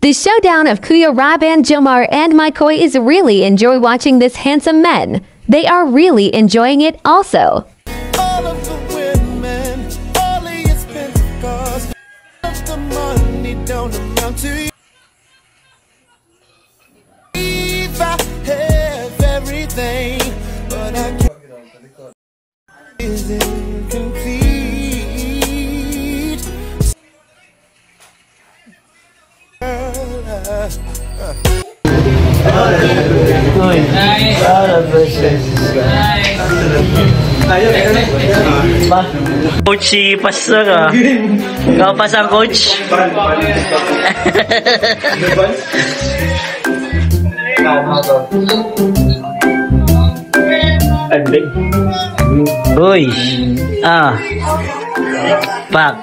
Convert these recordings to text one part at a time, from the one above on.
The showdown of Kuya Raban, Jomar, and Mikoy is really enjoy watching this handsome men. They are really enjoying it also. All of the women, all of your expensive cars, of the money don't amount to you. If I have everything, but I can't, is incomplete. Coach si Pastor ah. Ikaw pas ang coach. Uy. Pak.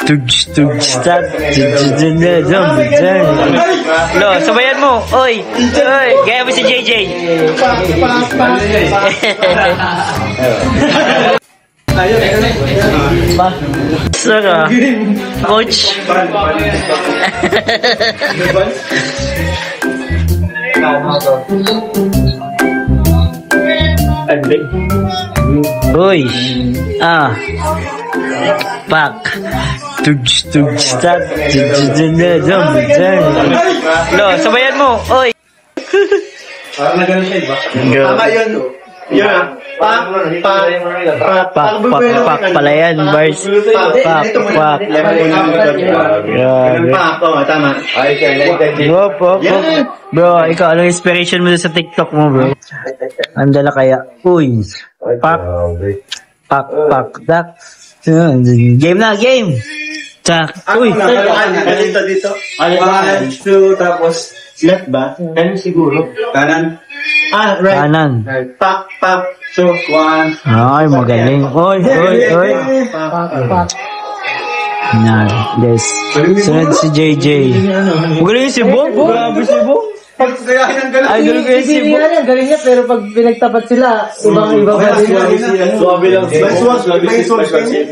Tugs tak. Lo, sabayan mo. Oy. Oy, gaya mo si JJ. Saka coach. Uy. Pak. Tugs tak. Lo, sabayan mo. Oy. Parang na gano'n siya, diba? Tama yun. Yun ah. Pak Pala yan, bars. Pak. Tama. Bro, ikaw, anong inspiration mo sa TikTok mo, bro? Andala kaya? Uy. Pak. Tak. Game na, game! Tsak. Uy. Dito. 1, 2, tapos left ba? Kanan siguro. Kanan. Right. Kanan. Pak. So, 1. Ay, magaling. Oy. Pak. Yan, guys. Sunod si JJ. Magaling si Bo. Grabe si Bo. Ay, galing ko yung si Bo. Galing niya, pero pag pinagtapat sila, ibang-ibang pa rin. Suwabe lang.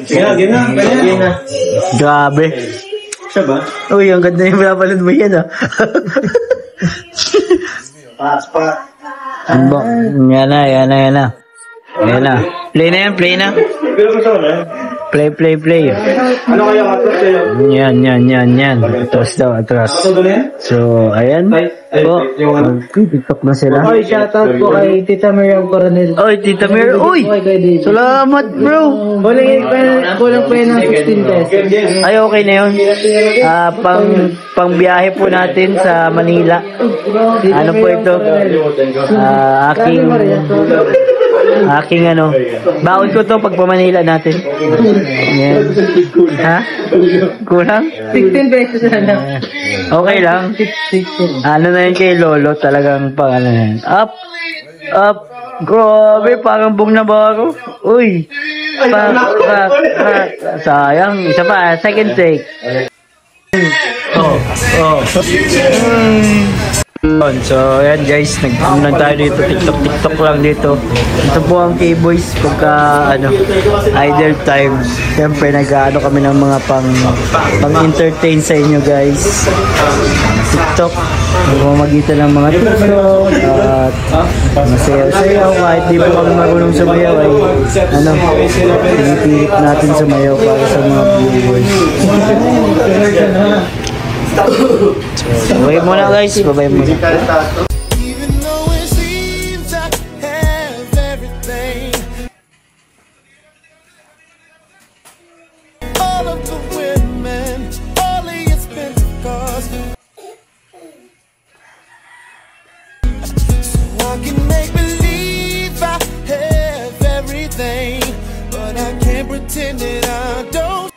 Ganyan. Grabe. Siya ba? Uy, ang ganda yung pinapanood mo yan, ah. Pak. Yan na. Play na. Pero gusto ko na. Play. Ano kaya atras sa'yo? Yan. Atras. So, ayan. TikTok na sila. Oy, shoutout po kay Tita Miriam Coronel. Oy, Tita Mir. Uy! Salamat, bro! Kulang pa yun ng 16 pesos. Ay, okay na yun. Pang biyahe po natin sa Manila. Ano po ito? Aking baon ko to pag pa-Manila natin. Yan. Ha? Kulang? 16 pesos na lang. Okay lang. Ano na yun kay Lolo, talagang pang ano na yun. Up. Grabe, parang bong na baro. Uy. Sayang. Isa pa, second take. So, ayan guys, nag tayo dito, TikTok lang dito. Ito po ang K-Boys pagka, idle time. Siyempre, nag-ano kami ng mga pang-entertain sa inyo guys. TikTok, mamamagitan ng mga TikTok, at masayaw-sayaw. Kahit di po kami marunong sumayaw, ay, pinipilit natin sumayaw para sa mga viewers. So, bye muna guys, bye muna. Even though it seems I have everything, all of the women, all of your expensive cars, so I can make believe I have everything, but I can't pretend that I don't.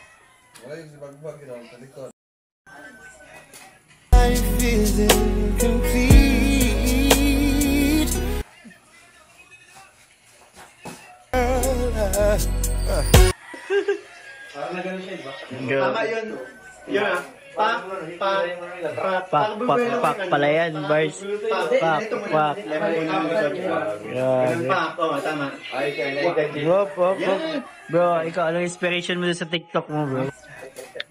Life is incomplete. Parang na gano'n siya, diba? Tama yun. Yun ah. Pak Pala yan, bars. Pak. Tama. Bro, ikaw, anong inspiration mo sa TikTok mo, bro?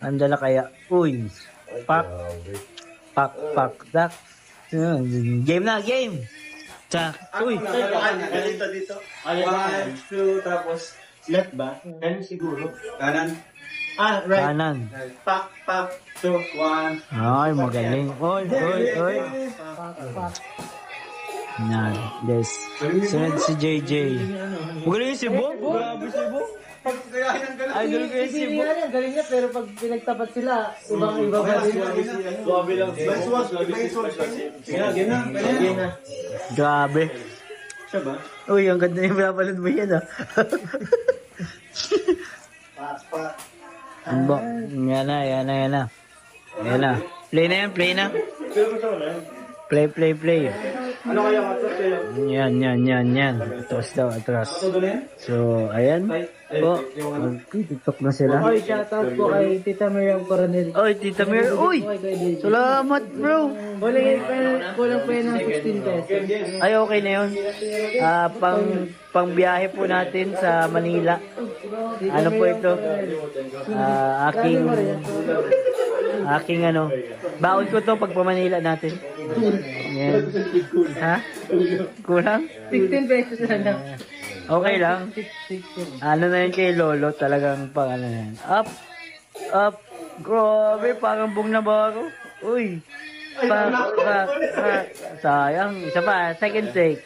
Andala kaya? Uy. Pak. Pak, pak, tak. Game na, game! Tsak. Uy! Dito. 1, 2, tapos left ba? Kanan siguro. Kanan. Right. Kanan. Pak, pak, 2, 1. Ay, magaling. Oy. Yan, yes. Sunod si JJ. Magaling si Bo. Grabe si Bo. Ay, galing ko si Bo. Galing niya, pero pag pinagtapat sila, ibang-iba pa rin. Grabe lang. Game na. Grabe. Siya ba? Uy, ang ganda yung pinapanood mo yan, ah. Ano ba? Yan na. Play na yan. Play. Ano kaya Yan. Atras. So, ayan. Po. TikTok na sila. Oy, shoutout po kay Tita Miriam Coronel. Oy, Tita Mir. Uy! Salamat, bro. Kulang pa yan ng 16 pesos. Ay, okay na yun. Pang biyahe po natin sa Manila. Ano po ito? Aking baon ko to pag Manila natin. Yan. Ha? Kulang? 16 pesos na lang. Okay lang. Ano na yun kay Lolo, talagang pang ano yan. Up. Grabe, parang bung na ba ako? Uy. Sayang. Isa pa, second take.